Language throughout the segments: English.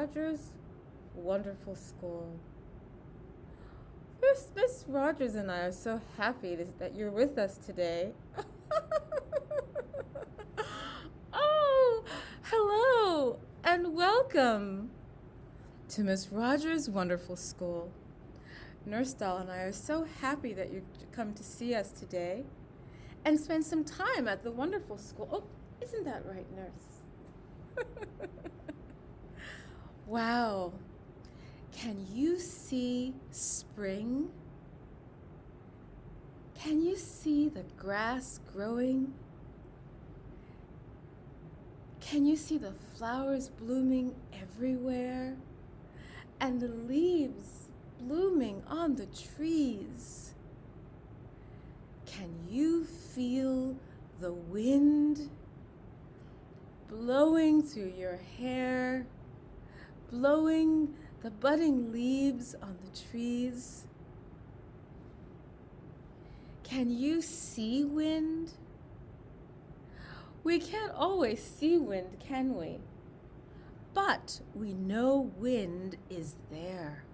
Rogers Wonderful School. Miss Rogers and I are so happy that you're with us today. Oh, hello and welcome to Miss Rogers Wonderful School. Nurse Doll and I are so happy that you've come to see us today and spend some time at the wonderful school. Oh, isn't that right, Nurse? Wow. Can you see spring? Can you see the grass growing? Can you see the flowers blooming everywhere? And the leaves blooming on the trees? Can you feel the wind blowing through your hair, blowing the budding leaves on the trees? Can you see wind? We can't always see wind, can we? But we know wind is there.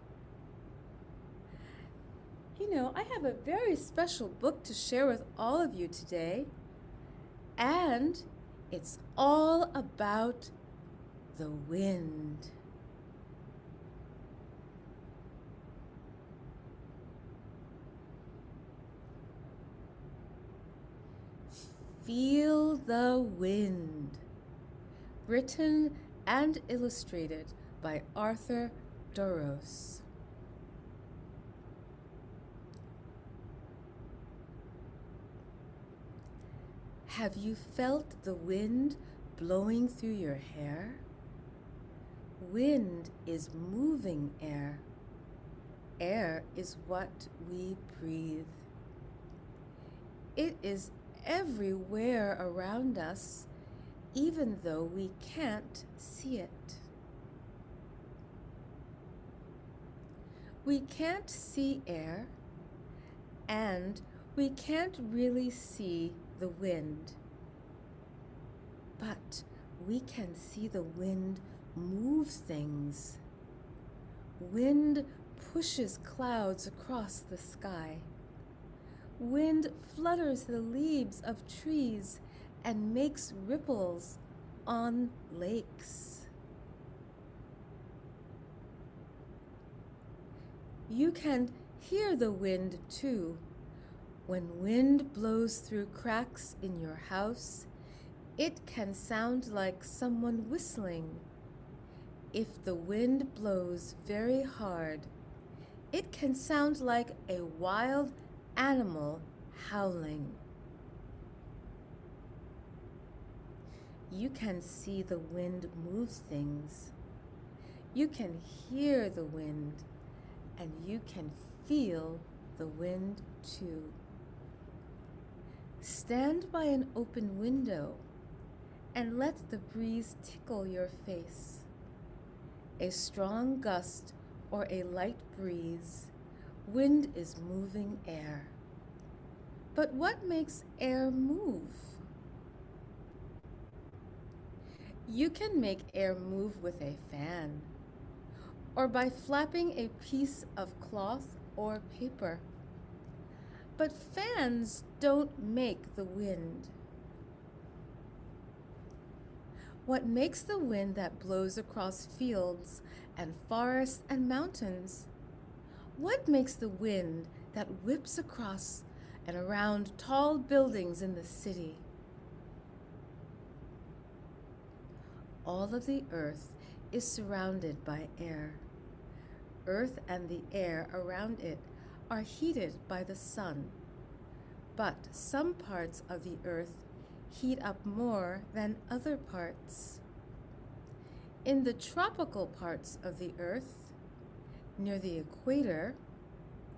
You know, I have a very special book to share with all of you today, and it's all about the wind. Feel the Wind, written and illustrated by Arthur Dorros. Have you felt the wind blowing through your hair? Wind is moving air. Air is what we breathe. It is everywhere around us, even though we can't see it. We can't see air, and we can't really see the wind. But we can see the wind move things. Wind pushes clouds across the sky. Wind flutters the leaves of trees and makes ripples on lakes. You can hear the wind too. When wind blows through cracks in your house, it can sound like someone whistling. If the wind blows very hard, it can sound like a wild animal howling. You can see the wind move things. You can hear the wind, and you can feel the wind too. Stand by an open window and let the breeze tickle your face. A strong gust or a light breeze, wind is moving air. But what makes air move? You can make air move with a fan, or by flapping a piece of cloth or paper. But fans don't make the wind. What makes the wind that blows across fields and forests and mountains? What makes the wind that whips across and around tall buildings in the city? All of the earth is surrounded by air. Earth and the air around it are heated by the sun, but some parts of the earth heat up more than other parts. In the tropical parts of the earth, near the equator,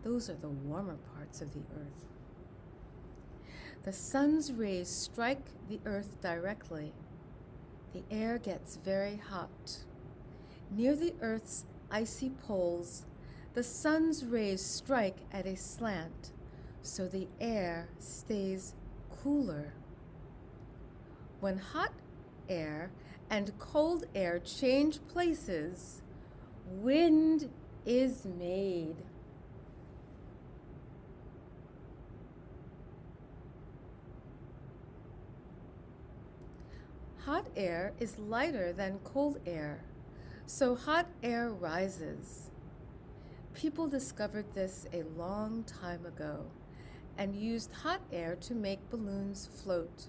those are the warmer parts of the earth, the sun's rays strike the earth directly. The air gets very hot. Near the earth's icy poles, the sun's rays strike at a slant, so the air stays cooler. When hot air and cold air change places, wind is made. Hot air is lighter than cold air, so hot air rises. People discovered this a long time ago and used hot air to make balloons float.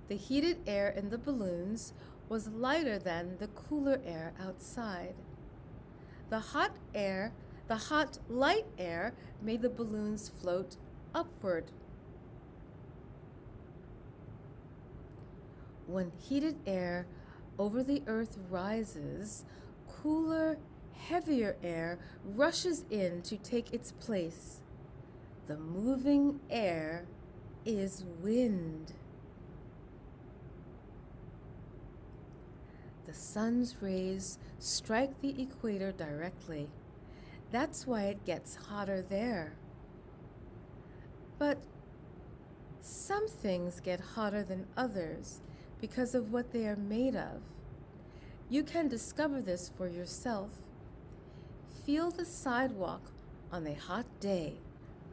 The heated air in the balloons was lighter than the cooler air outside. The hot light air made the balloons float upward. When heated air over the earth rises, cooler, heavier air rushes in to take its place. The moving air is wind. The sun's rays strike the equator directly. That's why it gets hotter there. But some things get hotter than others because of what they are made of. You can discover this for yourself. Feel the sidewalk on a hot day,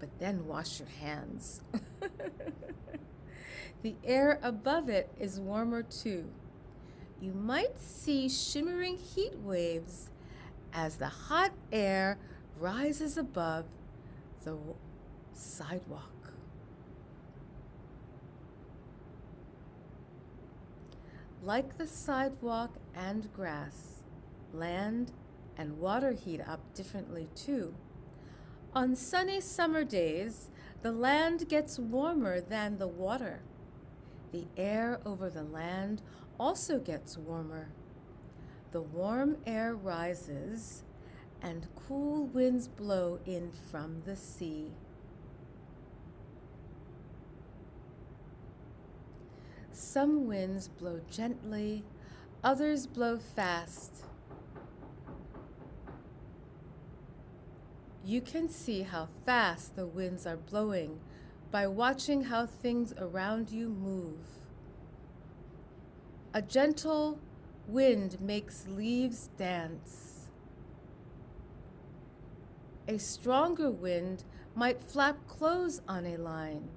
but then wash your hands. The air above it is warmer too. You might see shimmering heat waves as the hot air rises above the sidewalk. Like the sidewalk and grass, land and water heat up differently too. On sunny summer days, the land gets warmer than the water. The air over the land also gets warmer. The warm air rises and cool winds blow in from the sea. Some winds blow gently, others blow fast. You can see how fast the winds are blowing by watching how things around you move. A gentle wind makes leaves dance. A stronger wind might flap clothes on a line.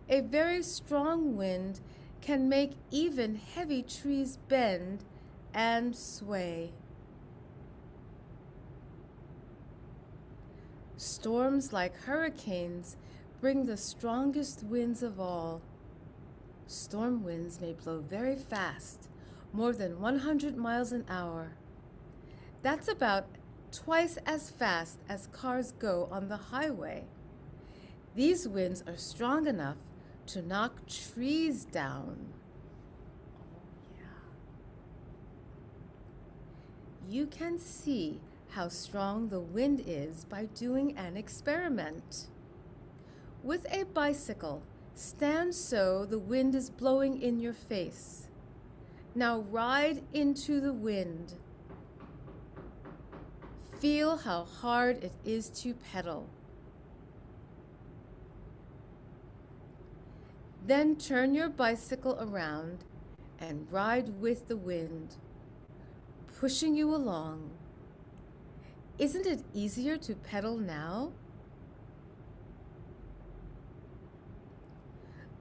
A very strong wind can make even heavy trees bend and sway. Storms like hurricanes bring the strongest winds of all. Storm winds may blow very fast, more than 100 miles an hour. That's about twice as fast as cars go on the highway. These winds are strong enough to knock trees down. You can see how strong the wind is by doing an experiment. With a bicycle, stand so the wind is blowing in your face. Now ride into the wind. Feel how hard it is to pedal. Then turn your bicycle around and ride with the wind, pushing you along. Isn't it easier to pedal now?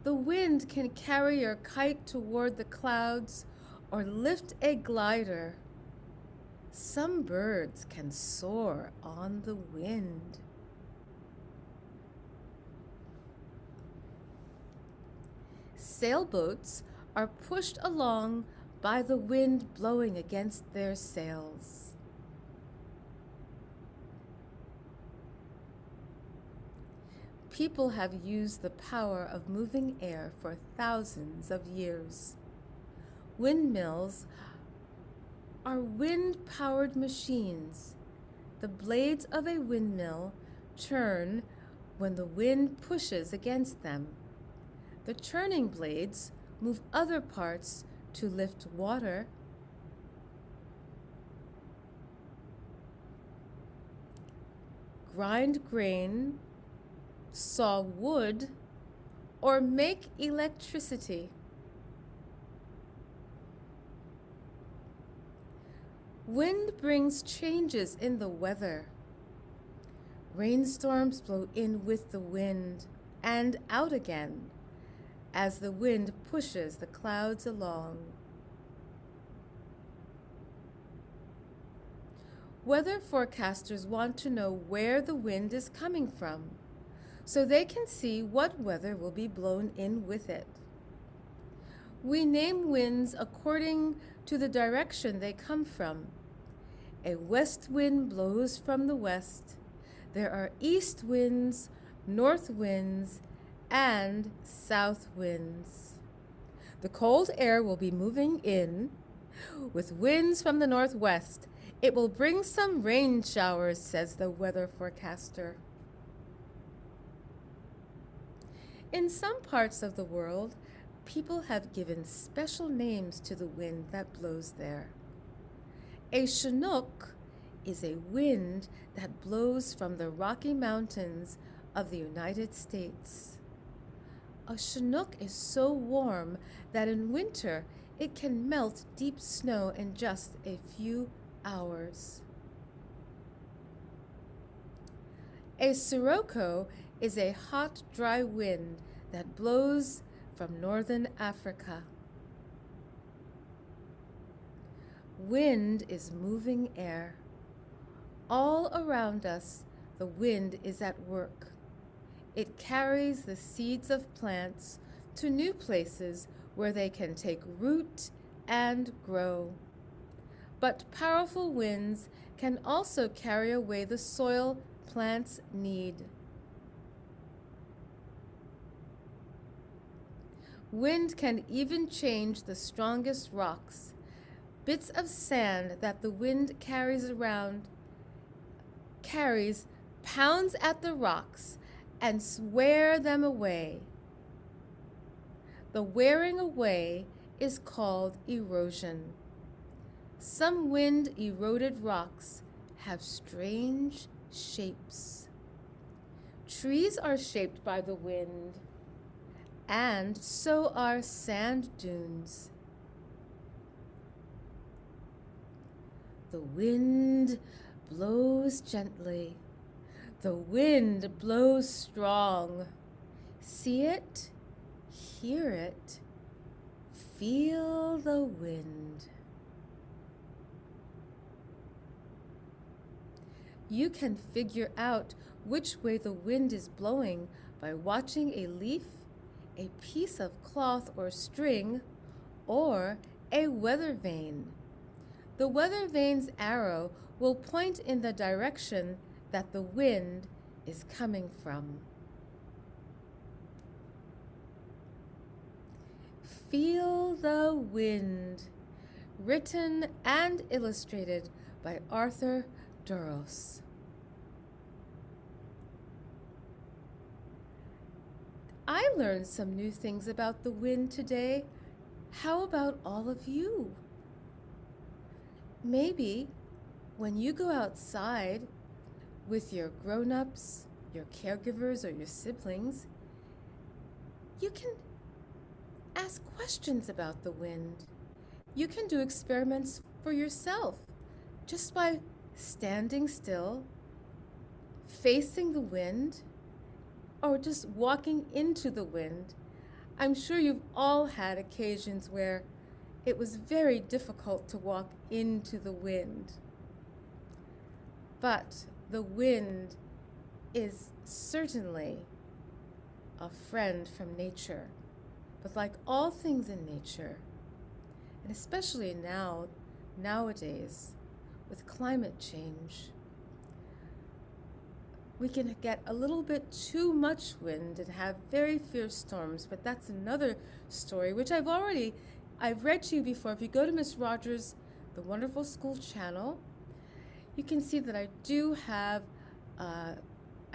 The wind can carry your kite toward the clouds or lift a glider. Some birds can soar on the wind. Sailboats are pushed along by the wind blowing against their sails. People have used the power of moving air for thousands of years. Windmills are wind-powered machines. The blades of a windmill turn when the wind pushes against them. The turning blades move other parts to lift water. Grind grain, saw wood, or make electricity. Wind brings changes in the weather. Rainstorms blow in with the wind and out again as the wind pushes the clouds along. Weather forecasters want to know where the wind is coming from, so they can see what weather will be blown in with it. We name winds according to the direction they come from. A west wind blows from the west. There are east winds, north winds, and south winds. The cold air will be moving in with winds from the northwest. It will bring some rain showers, says the weather forecaster. In some parts of the world, people have given special names to the wind that blows there. A Chinook is a wind that blows from the Rocky Mountains of the United States. A Chinook is so warm that in winter it can melt deep snow in just a few hours. A Sirocco is a hot, dry wind that blows from northern Africa. Wind is moving air. All around us, the wind is at work. It carries the seeds of plants to new places where they can take root and grow. But powerful winds can also carry away the soil plants need. Wind can even change the strongest rocks. Bits of sand that the wind carries pounds at the rocks and wear them away. The wearing away is called erosion. Some wind-eroded rocks have strange shapes. Trees are shaped by the wind, and so are sand dunes. The wind blows gently. The wind blows strong. See it, hear it, feel the wind. You can figure out which way the wind is blowing by watching a leaf, a piece of cloth or string, or a weather vane. The weather vane's arrow will point in the direction that the wind is coming from. Feel the Wind, written and illustrated by Arthur Duros. I learned some new things about the wind today. How about all of you? Maybe when you go outside with your grown-ups, your caregivers, or your siblings, you can ask questions about the wind. You can do experiments for yourself just by standing still, facing the wind, or just walking into the wind. I'm sure you've all had occasions where it was very difficult to walk into the wind. But the wind is certainly a friend from nature. But like all things in nature, and especially nowadays, with climate change, we can get a little bit too much wind and have very fierce storms, but that's another story, which I've read to you before. If you go to Miss Rogers, the Wonderful School channel, you can see that I do have, I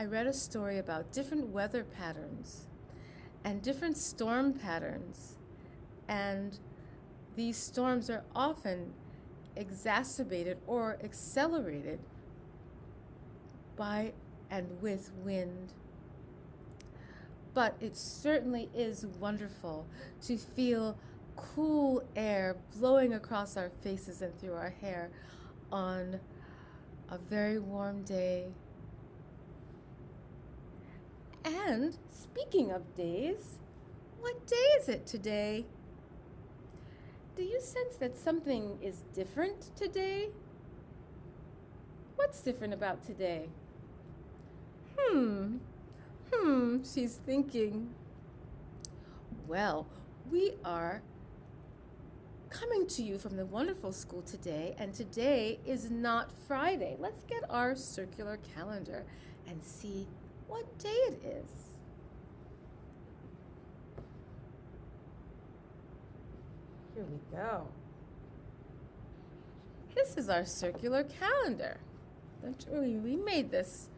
read a story about different weather patterns and different storm patterns. And these storms are often exacerbated or accelerated by and with wind. But it certainly is wonderful to feel cool air blowing across our faces and through our hair. on a very warm day. And speaking of days, what day is it today? Do you sense that something is different today? What's different about today? She's thinking. Well, we are coming to you from the wonderful school today, and today is not Friday. Let's get our circular calendar and see what day it is. Here we go. This is our circular calendar. We made this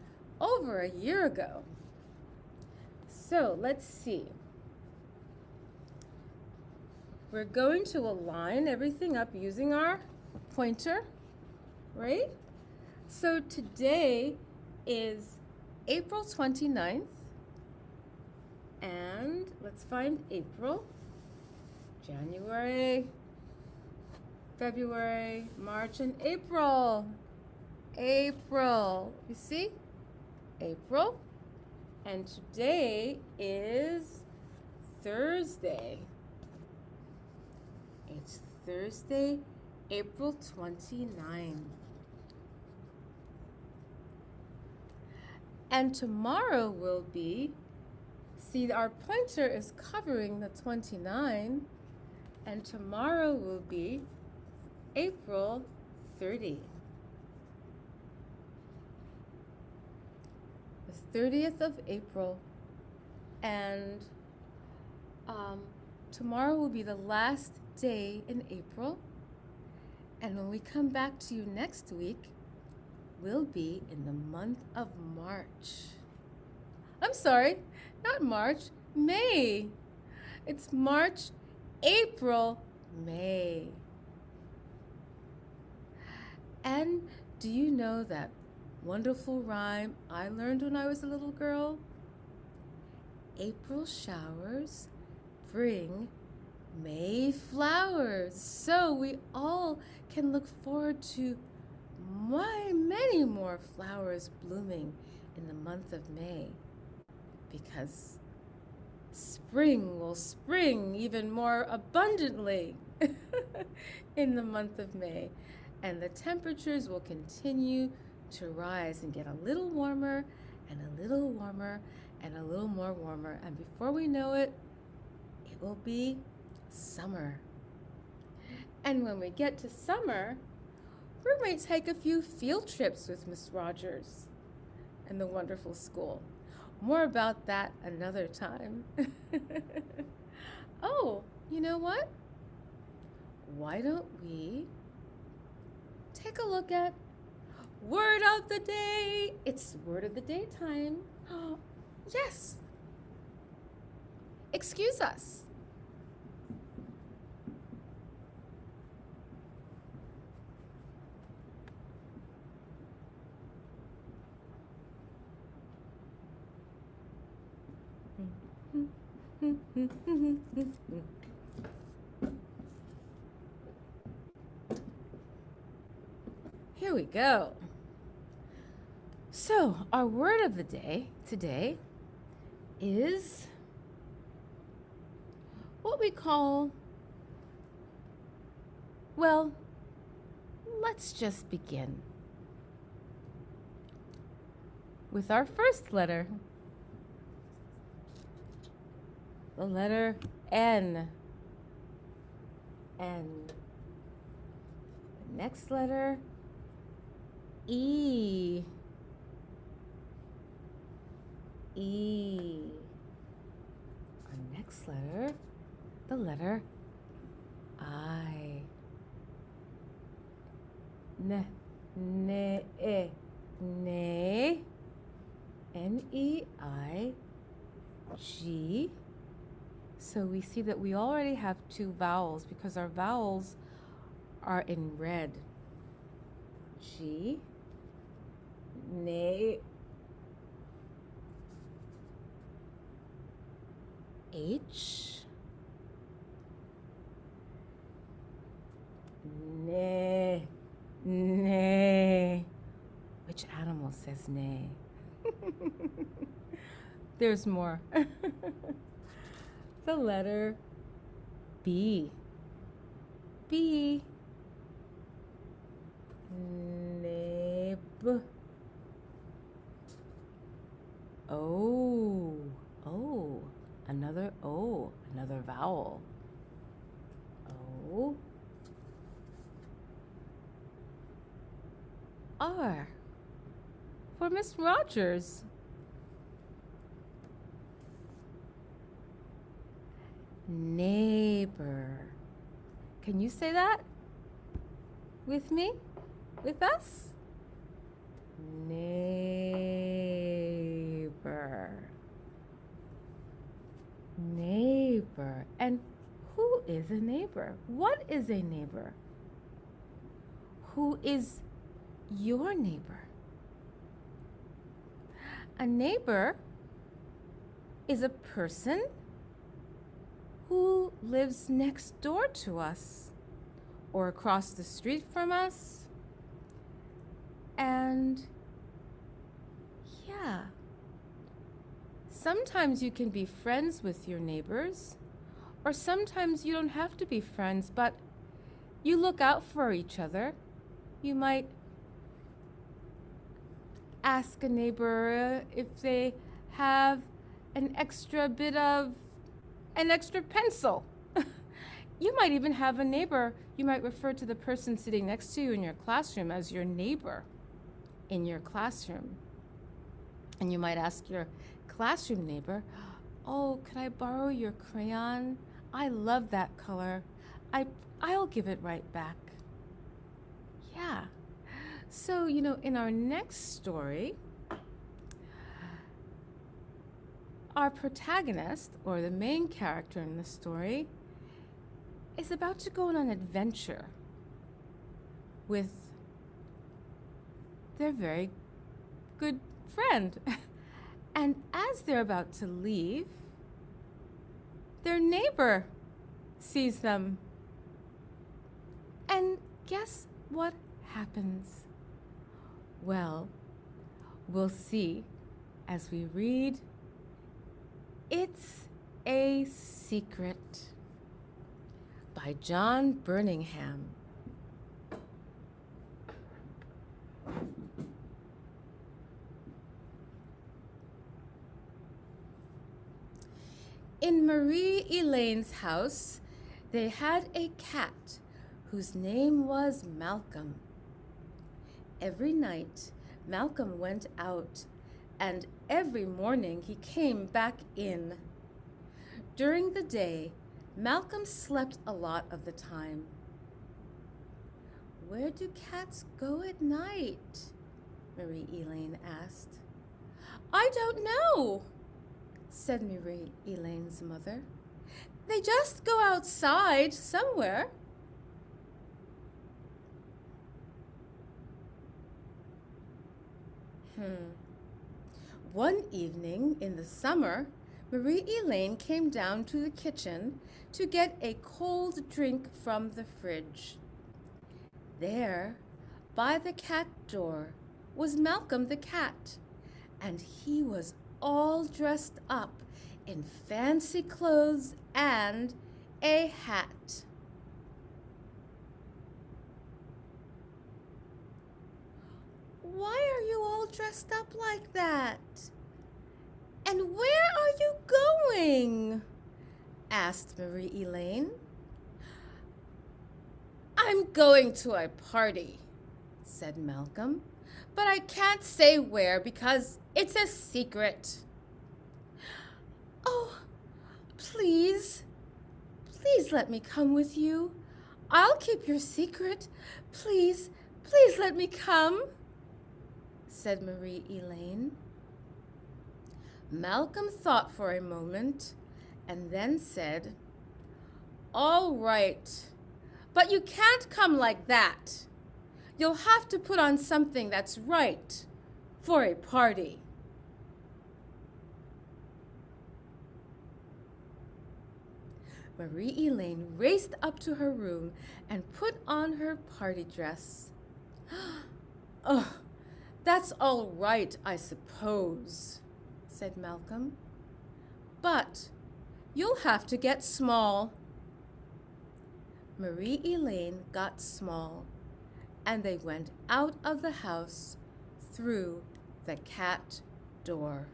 over a year ago. So let's see. We're going to align everything up using our pointer, right? So today is April 29th, and let's find April, January, February, March, and April. April, you see? April. And today is Thursday. It's Thursday, April 29. And tomorrow will be, see, our pointer is covering the 29, and tomorrow will be April 30. The 30th of April, and tomorrow will be the last day in April, and when we come back to you next week, we'll be in the month of March. I'm sorry, not March, May. It's March, April, May. And do you know that wonderful rhyme I learned when I was a little girl? April showers bring May flowers. So we all can look forward to many more flowers blooming in the month of May, because spring will spring even more abundantly in the month of May, and the temperatures will continue to rise and get a little warmer and a little warmer and a little more warmer, and before we know it, it will be summer. And when we get to summer, we might take a few field trips with Miss Rogers and the wonderful school. More about that another time. Oh, you know what? Why don't we take a look at Word of the Day? It's Word of the Day time. Yes. Excuse us. Here we go. So, our word of the day today is what we call, well, let's just begin with our first letter, the letter N. N. The next letter, E. E. Our next letter, the letter I. Ne. Ne. E. Ne. N-E-I. G. So we see that we already have two vowels because our vowels are in red. G. Ne. H. Ne. Nay. Which animal says nay? There's more. The letter B. B. Nib. Oh. Oh. Another O. Another vowel. O. R. For Miss Rogers. Neighbor. Can you say that with me? With us? Neighbor. Neighbor. And who is a neighbor? What is a neighbor? Who is your neighbor? A neighbor is a person who lives next door to us or across the street from us. And yeah, sometimes you can be friends with your neighbors, or sometimes you don't have to be friends, but you look out for each other. You might ask a neighbor if they have an extra pencil. You might even have a neighbor. You might refer to the person sitting next to you in your classroom as your neighbor in your classroom. And you might ask your classroom neighbor, "Oh, could I borrow your crayon? I love that color. I'll give it right back." Yeah. So, in our next story, our protagonist, or the main character in the story, is about to go on an adventure with their very good friend. And as they're about to leave, their neighbor sees them. And guess what happens? Well, we'll see as we read It's a Secret by John Birmingham. In Marie Elaine's house, they had a cat whose name was Malcolm. Every night, Malcolm went out, and every morning he came back in. During the day, Malcolm slept a lot of the time. "Where do cats go at night?" Marie Elaine asked. "I don't know," said Marie Elaine's mother. "They just go outside somewhere." One evening in the summer, Marie Elaine came down to the kitchen to get a cold drink from the fridge. There, by the cat door, was Malcolm the cat, and he was all dressed up in fancy clothes and a hat. "Why are you all dressed up like that? And where are you going?" asked Marie Elaine. "I'm going to a party," said Malcolm, "but I can't say where because it's a secret." "Oh, please let me come with you. I'll keep your secret. Please let me come," said Marie Elaine. Malcolm thought for a moment and then said, "All right, but you can't come like that. You'll have to put on something that's right for a party." Marie Elaine raced up to her room and put on her party dress. Oh, that's all right, I suppose, said Malcolm. But you'll have to get small. Marie Elaine got small, and they went out of the house through the cat door.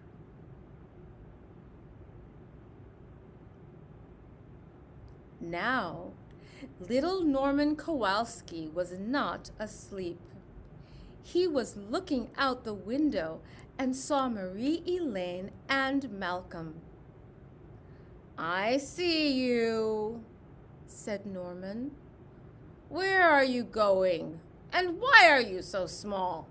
Now, little Norman Kowalski was not asleep. He was looking out the window and saw Marie Elaine and Malcolm. "I see you," said Norman. "Where are you going? And why are you so small?"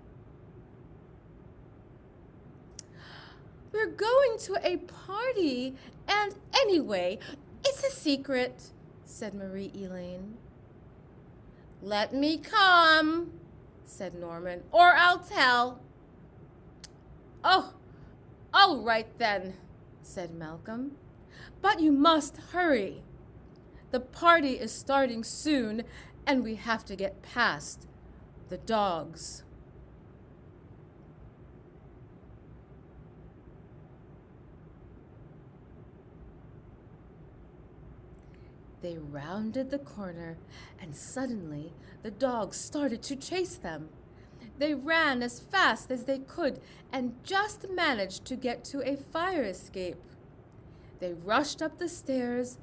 "We're going to a party, and anyway, it's a secret," said Marie Elaine. "Let me come," said Norman, "or I'll tell." "Oh, all right then," said Malcolm. "But you must hurry. The party is starting soon, and we have to get past the dogs." They rounded the corner, and suddenly the dogs started to chase them. They ran as fast as they could and just managed to get to a fire escape. They rushed up the stairs,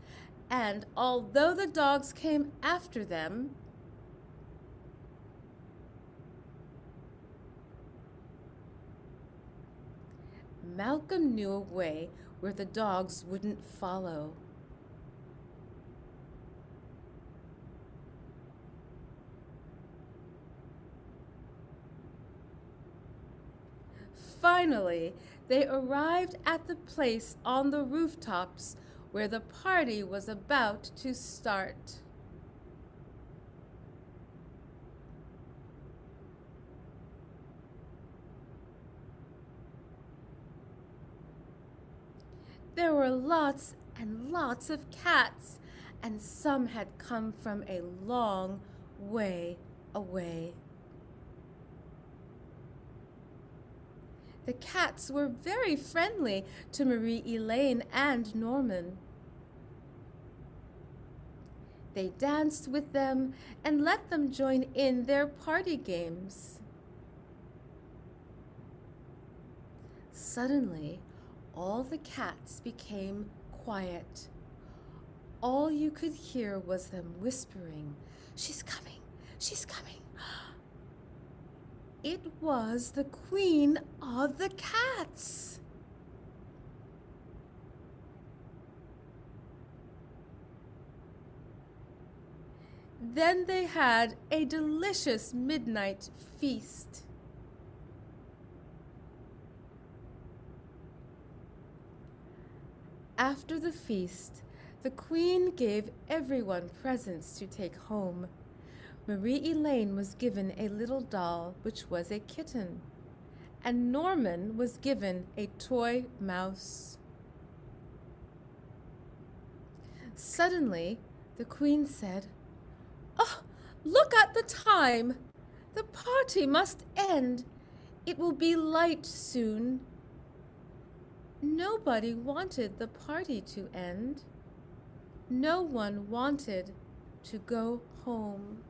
and although the dogs came after them, Malcolm knew a way where the dogs wouldn't follow. Finally, they arrived at the place on the rooftops where the party was about to start. There were lots and lots of cats, and some had come from a long way away. The cats were very friendly to Marie Elaine and Norman. They danced with them and let them join in their party games. Suddenly, all the cats became quiet. All you could hear was them whispering, "She's coming, she's coming." It was the Queen of the Cats. Then they had a delicious midnight feast. After the feast, the Queen gave everyone presents to take home. Marie Elaine was given a little doll, which was a kitten, and Norman was given a toy mouse. Suddenly, the Queen said, "Oh, look at the time! The party must end. It will be light soon." Nobody wanted the party to end. No one wanted to go home.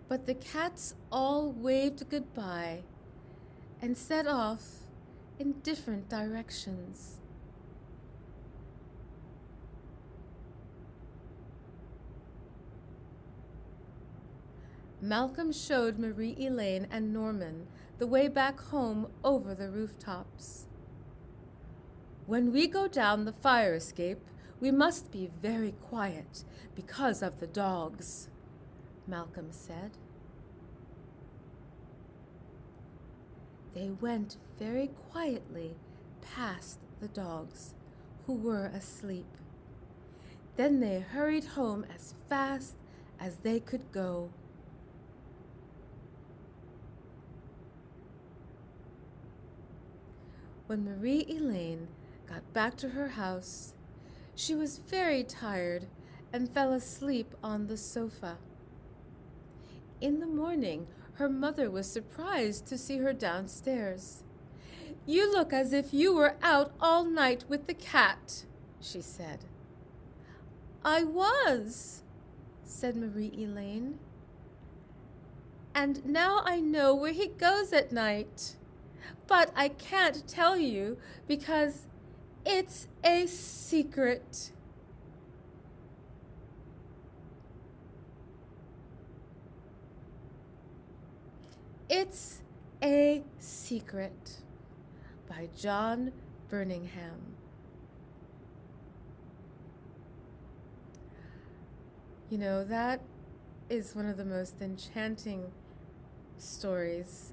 But the cats all waved goodbye and set off in different directions. Malcolm showed Marie Elaine and Norman the way back home over the rooftops. "When we go down the fire escape, we must be very quiet because of the dogs," Malcolm said. They went very quietly past the dogs, who were asleep. Then they hurried home as fast as they could go. When Marie Elaine got back to her house, she was very tired and fell asleep on the sofa. In the morning, her mother was surprised to see her downstairs. "You look as if you were out all night with the cat," she said. "I was," said Marie Elaine. "And now I know where he goes at night. But I can't tell you because it's a secret." It's a Secret by John Birmingham. You know, that is one of the most enchanting stories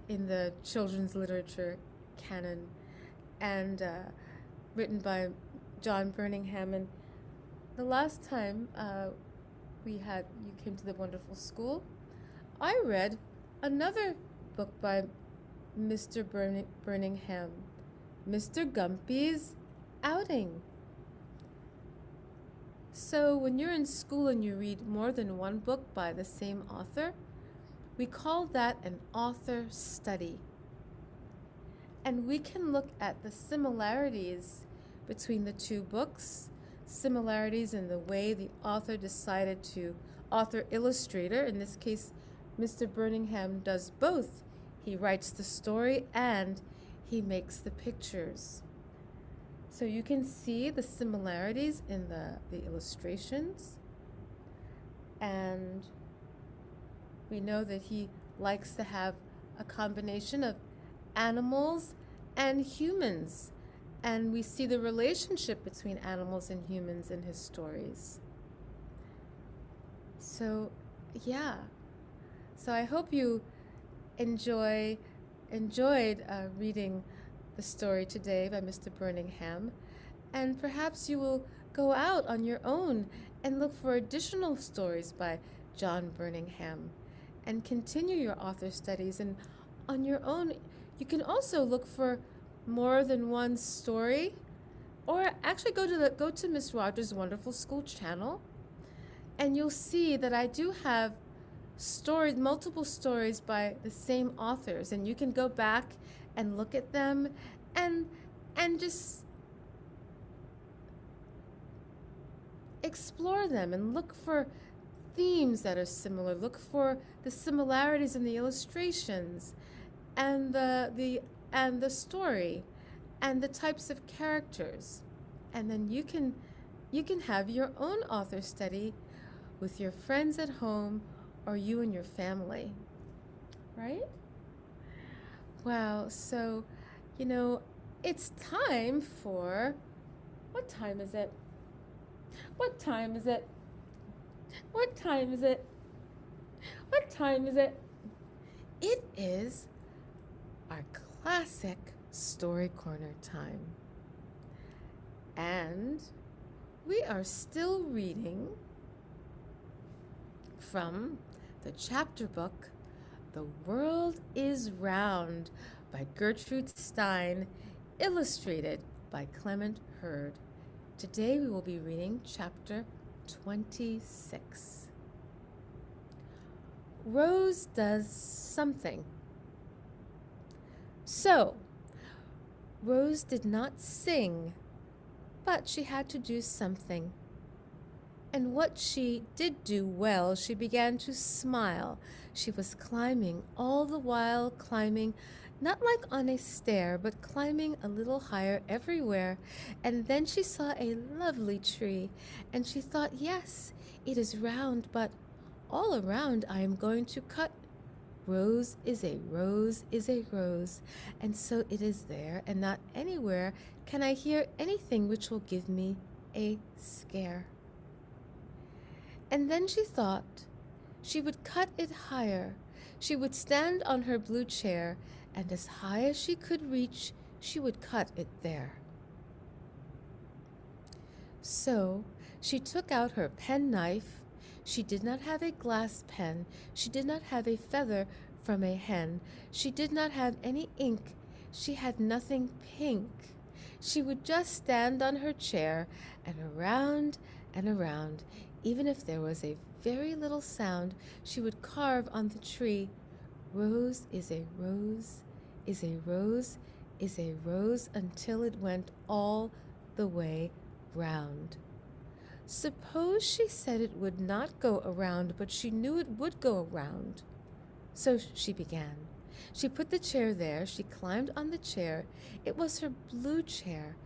in the children's literature canon, and written by John Birmingham. And the last time you came to the wonderful school, I read another book by Mr. Birmingham, Mr. Gumpy's Outing. So when you're in school and you read more than one book by the same author, we call that an author study. And we can look at the similarities between the two books, similarities in the way the author decided to, author-illustrator, in this case, Mr. Birmingham does both. He writes the story and he makes the pictures. So you can see the similarities in the illustrations. And we know that he likes to have a combination of animals and humans. And we see the relationship between animals and humans in his stories. So, yeah. So I hope you enjoyed reading the story today by Mr. Birmingham, and perhaps you will go out on your own and look for additional stories by John Birmingham and continue your author studies. And on your own, you can also look for more than one story, or actually go to Miss Rogers' Wonderful School channel, and you'll see that I do have multiple stories by the same authors, and you can go back and look at them and just explore them and look for themes that are similar. Look for the similarities in the illustrations and the story and the types of characters. And then you can have your own author study with your friends at home or you and your family, right? Wow, so, it's time for, what time is it? What time is it? What time is it? What time is it? It is our classic Story Corner time. And we are still reading from the chapter book, The World is Round by Gertrude Stein, illustrated by Clement Hurd. Today we will be reading chapter 26. Rose does something. So, Rose did not sing, but she had to do something. And what she did do well, she began to smile. She was climbing, all the while climbing, not like on a stair, but climbing a little higher everywhere. And then she saw a lovely tree, and she thought, yes, it is round, but all around I am going to cut. Rose is a rose is a rose, and so it is there, and not anywhere can I hear anything which will give me a scare. And then she thought she would cut it higher. She would stand on her blue chair, and as high as she could reach, she would cut it there. So she took out her penknife. She did not have a glass pen. She did not have a feather from a hen. She did not have any ink. she had nothing pink. She would just stand on her chair and around. Even if there was a very little sound, she would carve on the tree, "Rose is a rose, is a rose, is a rose," until it went all the way round. Suppose she said it would not go around, but she knew it would go around. So she began. She put the chair there. She climbed on the chair. It was her blue chair,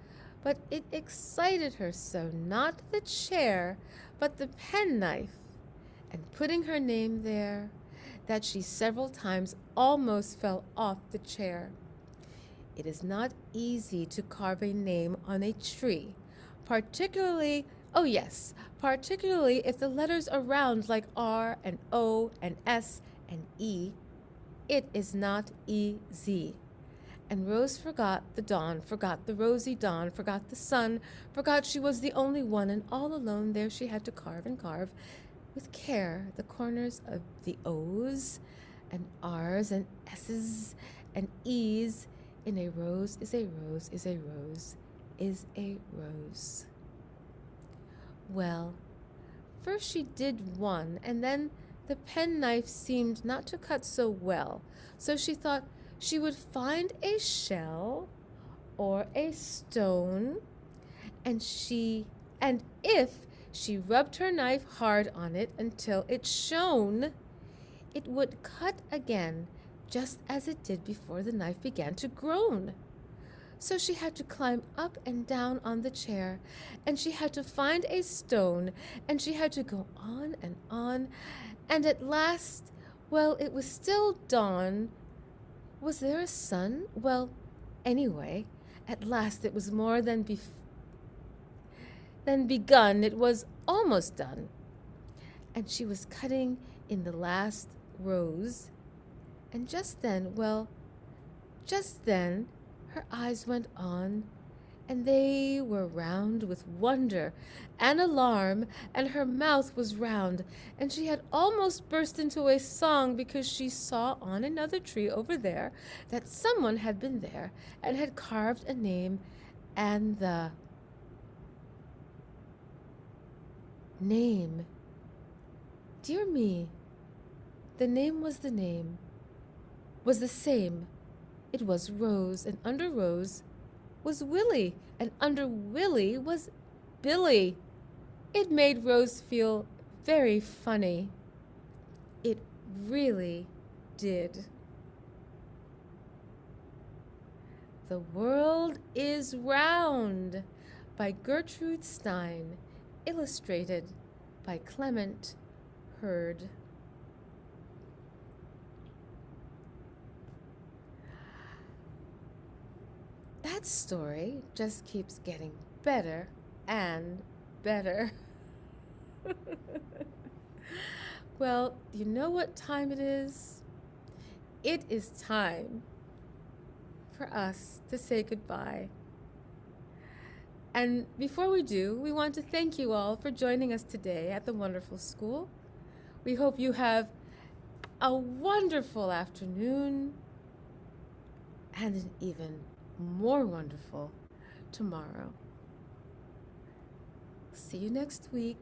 but it excited her so, not the chair, but the penknife, and putting her name there, that she several times almost fell off the chair. It is not easy to carve a name on a tree, particularly, oh yes, particularly if the letters are round like R and O and S and E. It is not easy. And Rose forgot the dawn, forgot the rosy dawn, forgot the sun, forgot she was the only one, and all alone there she had to carve and carve with care the corners of the O's and R's and S's and E's in a rose is a rose is a rose is a rose. Well, first she did one, and then the penknife seemed not to cut so well, so she thought she would find a shell or a stone, and if she rubbed her knife hard on it until it shone, it would cut again, just as it did before the knife began to groan. So she had to climb up and down on the chair, and she had to find a stone, and she had to go on, and at last, well, it was still dawn. Was there a sun? Well, anyway, at last it was more than begun. It was almost done. And she was cutting in the last rose, and just then, her eyes went on, and they were round with wonder and alarm, and her mouth was round, and she had almost burst into a song because she saw on another tree over there that someone had been there and had carved a name, and the name, dear me, the name was the same. It was Rose, and under Rose was Willie, and under Willie was Billy. It made Rose feel very funny. It really did. The World is Round by Gertrude Stein, illustrated by Clement Hurd. That story just keeps getting better and better. Well, you know what time it is? It is time for us to say goodbye. And before we do, we want to thank you all for joining us today at the Wonderful School. We hope you have a wonderful afternoon and an even more wonderful tomorrow. See you next week.